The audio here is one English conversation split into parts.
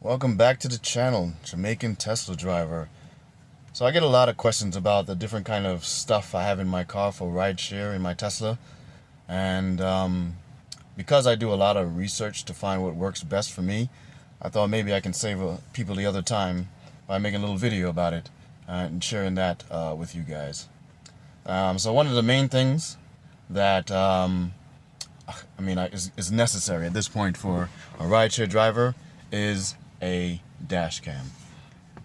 Welcome back to the channel, Jamaican Tesla driver. So I get a lot of questions about the different kind of stuff I have in my car for rideshare in my Tesla. And because I do a lot of research to find what works best for me, I thought maybe I can save people the other time by making a little video about it and sharing that with you guys. So one of the main things that is necessary at this point for a rideshare driver is a dash cam.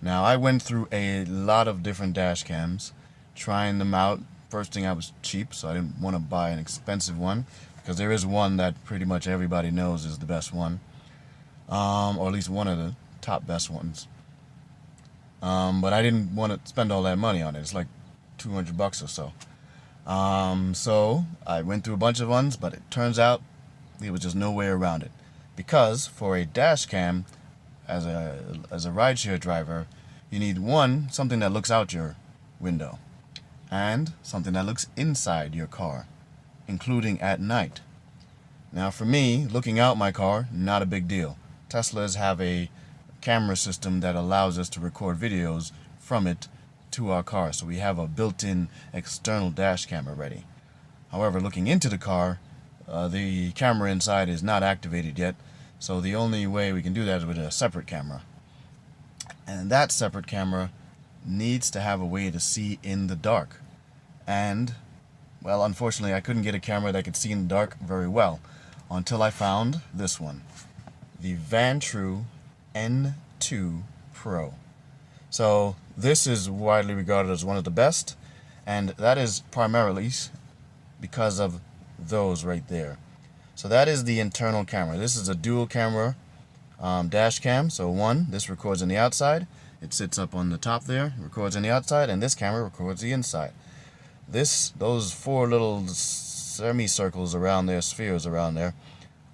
Now, I went through a lot of different dash cams, trying them out. First thing, I was cheap, so I didn't want to buy an expensive one, because there is one that pretty much everybody knows is the best one, or at least one of the top best ones. But I didn't want to spend all that money on it. It's like $200 or so. So I went through a bunch of ones, but it turns out there was just no way around it, because for a dash cam, as a rideshare driver, you need something that looks out your window, and something that looks inside your car, including at night. Now, for me, looking out my car, not a big deal. Teslas have a camera system that allows us to record videos from it to our car, so we have a built-in external dash camera ready. However, looking into the car, the camera inside is not activated yet, so the only way we can do that is with a separate camera. And that separate camera needs to have a way to see in the dark. And, well, unfortunately, I couldn't get a camera that could see in the dark very well until I found this one, the Vantrue N2 Pro. So this is widely regarded as one of the best, and that is primarily because of those right there. So that is the internal camera. This is a dual camera dash cam. So this records on the outside. It sits up on the top there, records on the outside, and this camera records the inside. Those four little semicircles around there, spheres around there,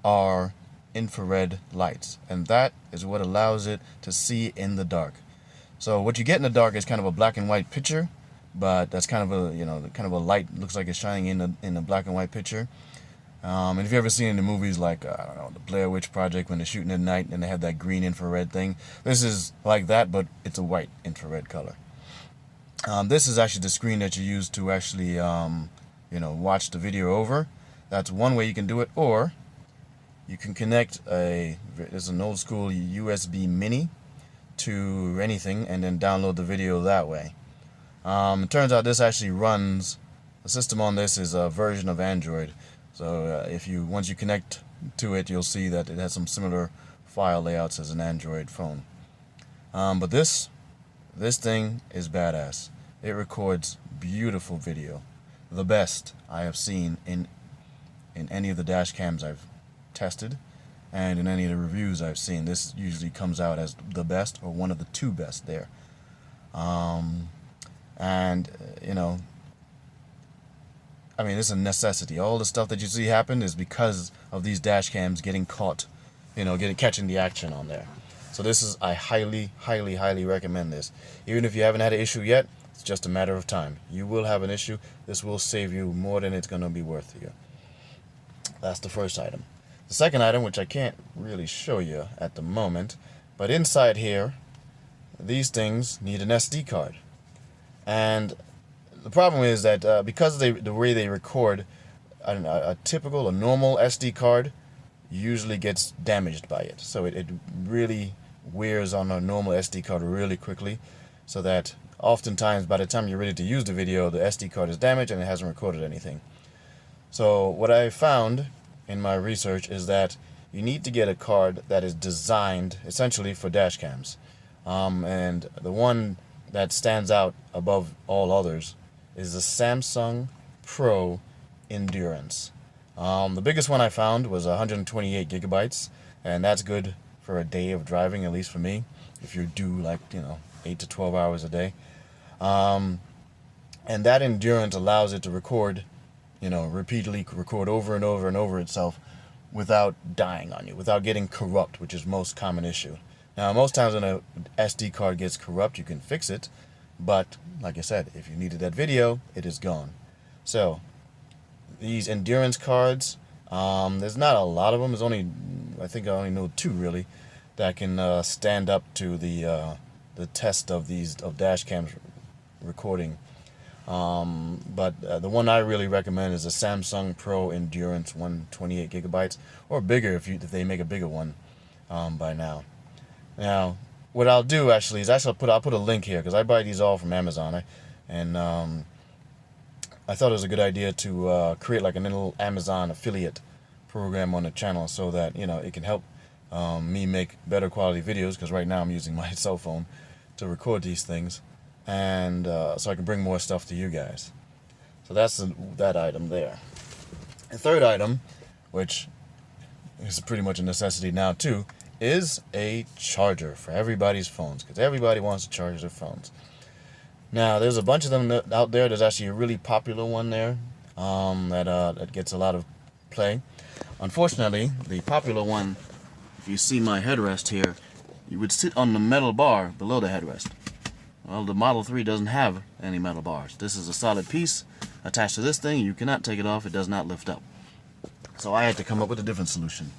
are infrared lights, and that is what allows it to see in the dark. So what you get in the dark is kind of a black and white picture, but that's kind of a light, looks like it's shining in a black and white picture. And if you've ever seen in the movies like, I don't know, the Blair Witch Project, when they're shooting at night and they have that green infrared thing, this is like that, but it's a white infrared color. This is actually the screen that you use to actually, watch the video over. That's one way you can do it, or you can connect there's an old school USB mini to anything and then download the video that way. It turns out this actually runs, the system on this is a version of Android. So once you connect to it, you'll see that it has some similar file layouts as an Android phone. But this thing is badass. It records beautiful video, the best I have seen in any of the dash cams I've tested, and in any of the reviews I've seen. This usually comes out as the best or one of the two best there. It's a necessity. All the stuff that you see happen is because of these dash cams getting caught, catching the action on there. So I highly, highly, highly recommend this. Even if you haven't had an issue yet, it's just a matter of time. You will have an issue. This will save you more than it's going to be worth to you. That's the first item. The second item, which I can't really show you at the moment, but inside here, these things need an SD card. And the problem is that because of the way they record, a normal SD card usually gets damaged by it. So it really wears on a normal SD card really quickly, so that oftentimes by the time you're ready to use the video, the SD card is damaged and it hasn't recorded anything. So what I found in my research is that you need to get a card that is designed essentially for dash cams. And the one that stands out above all others is the Samsung Pro Endurance. The biggest one I found was 128 gigabytes, and that's good for a day of driving, at least for me, if you do 8 to 12 hours a day. And that Endurance allows it to record, repeatedly record over and over and over itself without dying on you, without getting corrupt, which is most common issue. Now, most times when a SD card gets corrupt, you can fix it, but like I said, if you needed that video, it is gone. So these Endurance cards, there's not a lot of them. I think I only know two really. that can stand up to the test of dash cams recording. But the one I really recommend is the Samsung Pro Endurance 128 gigabytes, or bigger if they make a bigger one by now. Now, what I'll do actually is I'll put a link here because I buy these all from Amazon, and I thought it was a good idea to create like a little Amazon affiliate program on the channel so that it can help me make better quality videos, because right now I'm using my cell phone to record these things, and so I can bring more stuff to you guys. So that's that item there. The third item, which is pretty much a necessity now too, is a charger for everybody's phones, because everybody wants to charge their phones. Now, there's a bunch of them out there. There's actually a really popular one there that gets a lot of play. Unfortunately, the popular one, if you see my headrest here, you would sit on the metal bar below the headrest. Well, the Model 3 doesn't have any metal bars. This is a solid piece attached to this thing. You cannot take it off. It does not lift up. So I had to come up with a different solution.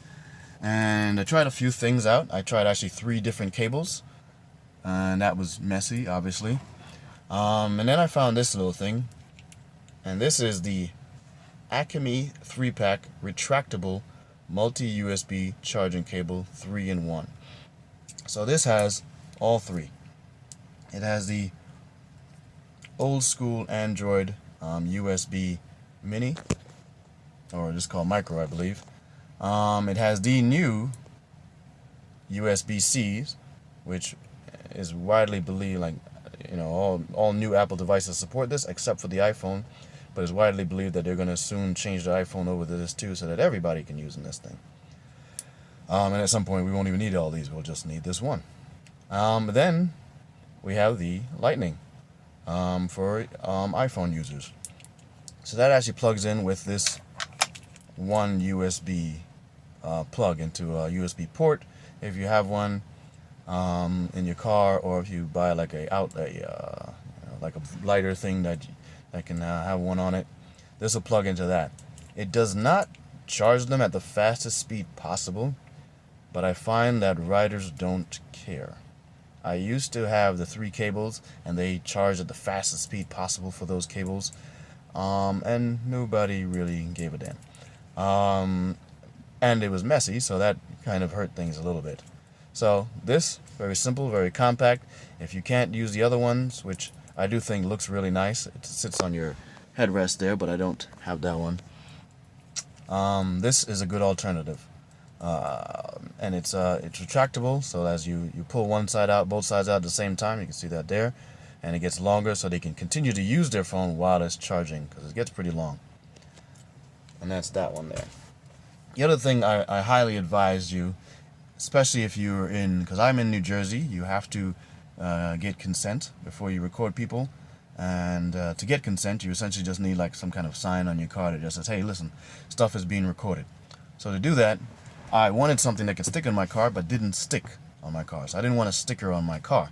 And I tried a few things out. I tried actually 3 different cables, and that was messy, obviously. And then I found this little thing, and this is the Acme 3-pack retractable multi-USB charging cable 3-in-1. So this has all 3. It has the old school Android USB mini, or just called micro, I believe. It has the new USB-Cs, which is widely believed, like, all new Apple devices support this except for the iPhone, but it's widely believed that they're going to soon change the iPhone over to this too, so that everybody can use this thing. And at some point we won't even need all these, we'll just need this one. Then we have the Lightning for iPhone users. So that actually plugs in with this one USB plug into a USB port if you have one in your car, or if you buy like a lighter thing that can have one on it. This will plug into that. It does not charge them at the fastest speed possible, but I find that riders don't care. I used to have the 3 cables, and they charged at the fastest speed possible for those cables, and nobody really gave a damn. And it was messy, so that kind of hurt things a little bit. So this, very simple, very compact. If you can't use the other ones, which I do think looks really nice, it sits on your headrest there, but I don't have that one. This is a good alternative, and it's retractable. So as you pull one side out, both sides out at the same time, you can see that there, and it gets longer, so they can continue to use their phone while it's charging, because it gets pretty long. And that's that one there. The other thing I highly advise you, especially if you're because I'm in New Jersey, you have to get consent before you record people. And to get consent, you essentially just need like some kind of sign on your car that just says, hey, listen, stuff is being recorded. So to do that, I wanted something that could stick on my car but didn't stick on my car. So I didn't want a sticker on my car.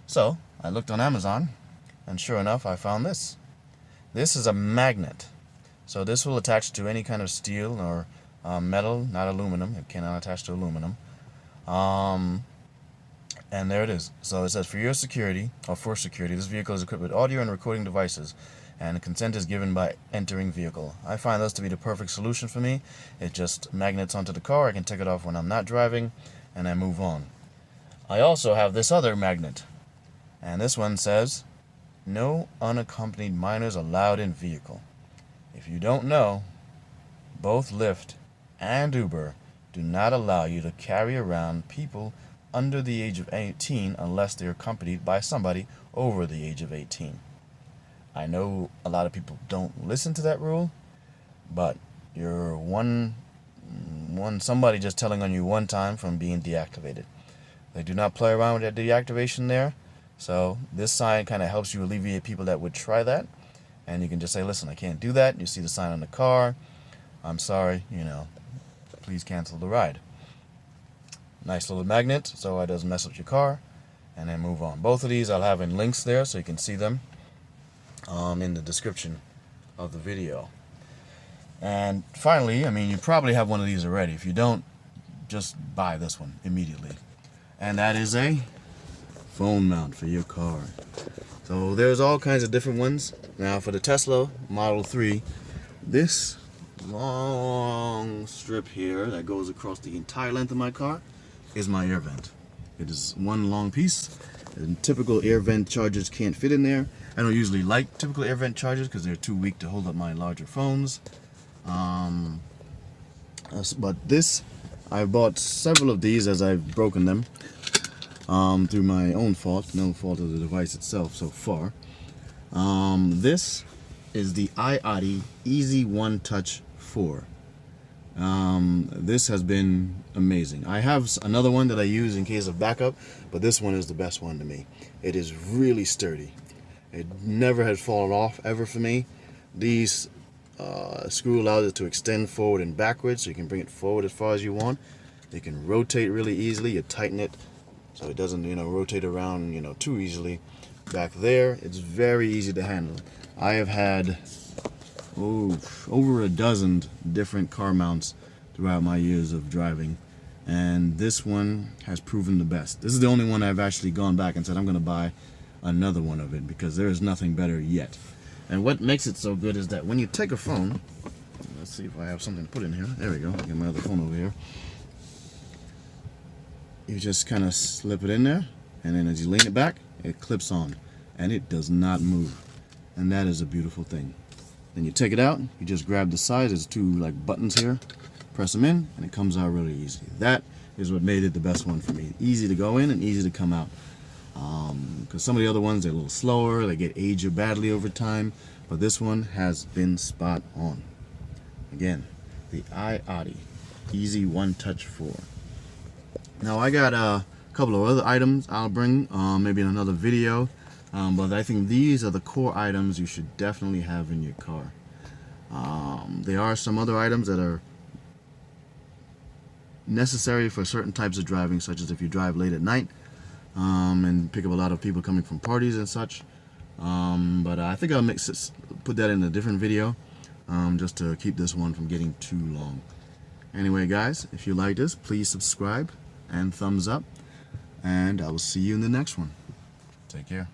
So I looked on Amazon, and sure enough, I found this. This is a magnet. So this will attach to any kind of steel or metal, not aluminum. It cannot attach to aluminum. And there it is. So it says, for security, this vehicle is equipped with audio and recording devices, and consent is given by entering vehicle. I find this to be the perfect solution for me. It just magnets onto the car. I can take it off when I'm not driving, and I move on. I also have this other magnet, and this one says, no unaccompanied minors allowed in vehicle. If you don't know, both Lyft and Uber do not allow you to carry around people under the age of 18 unless they're accompanied by somebody over the age of 18. I know a lot of people don't listen to that rule, but you're somebody just telling on you one time from being deactivated. They do not play around with that deactivation there, so this sign kind of helps you alleviate people that would try that, and you can just say, listen, I can't do that. You see the sign on the car. I'm sorry, please cancel the ride. Nice little magnet so it doesn't mess up your car, and then move on. Both of these I'll have in links there so you can see them in the description of the video. And finally, you probably have one of these already. If you don't, just buy this one immediately. and that is a phone mount for your car. So there's all kinds of different ones. Now for the Tesla Model 3, this long strip here that goes across the entire length of my car is my air vent. It is one long piece, and typical air vent chargers can't fit in there. I don't usually like typical air vent chargers because they're too weak to hold up my larger phones. But this, I bought several of these as I've broken them through my own fault, no fault of the device itself so far. This is the iAudi Easy One Touch 4. This has been amazing. I have another one that I use in case of backup, but this one is the best one to me. It is really sturdy. It never had fallen off ever for me. These screw allows it to extend forward and backwards, so you can bring it forward as far as you want. You can rotate really easily. You tighten it so it doesn't, rotate around, too easily. Back there, it's very easy to handle. I have had over a dozen different car mounts throughout my years of driving, and this one has proven the best. This is the only one I've actually gone back and said I'm going to buy another one of it because there is nothing better yet. And what makes it so good is that when you take a phone, let's see if I have something to put in here. There we go. Get my other phone over here. You just kind of slip it in there, and then as you lean it back, it clips on, and it does not move. And that is a beautiful thing. Then you take it out, you just grab the side. There's two buttons here, press them in, and it comes out really easy. That is what made it the best one for me. Easy to go in and easy to come out. Because some of the other ones, they're a little slower, they get aged badly over time, but this one has been spot on. Again, the iAudi Easy One Touch 4. Now I got a couple of other items I'll bring maybe in another video, but I think these are the core items you should definitely have in your car. There are some other items that are necessary for certain types of driving, such as if you drive late at night and pick up a lot of people coming from parties and such. But I think I'll put that in a different video just to keep this one from getting too long. Anyway, guys, if you like this, please subscribe and thumbs up, and I will see you in the next one. Take care.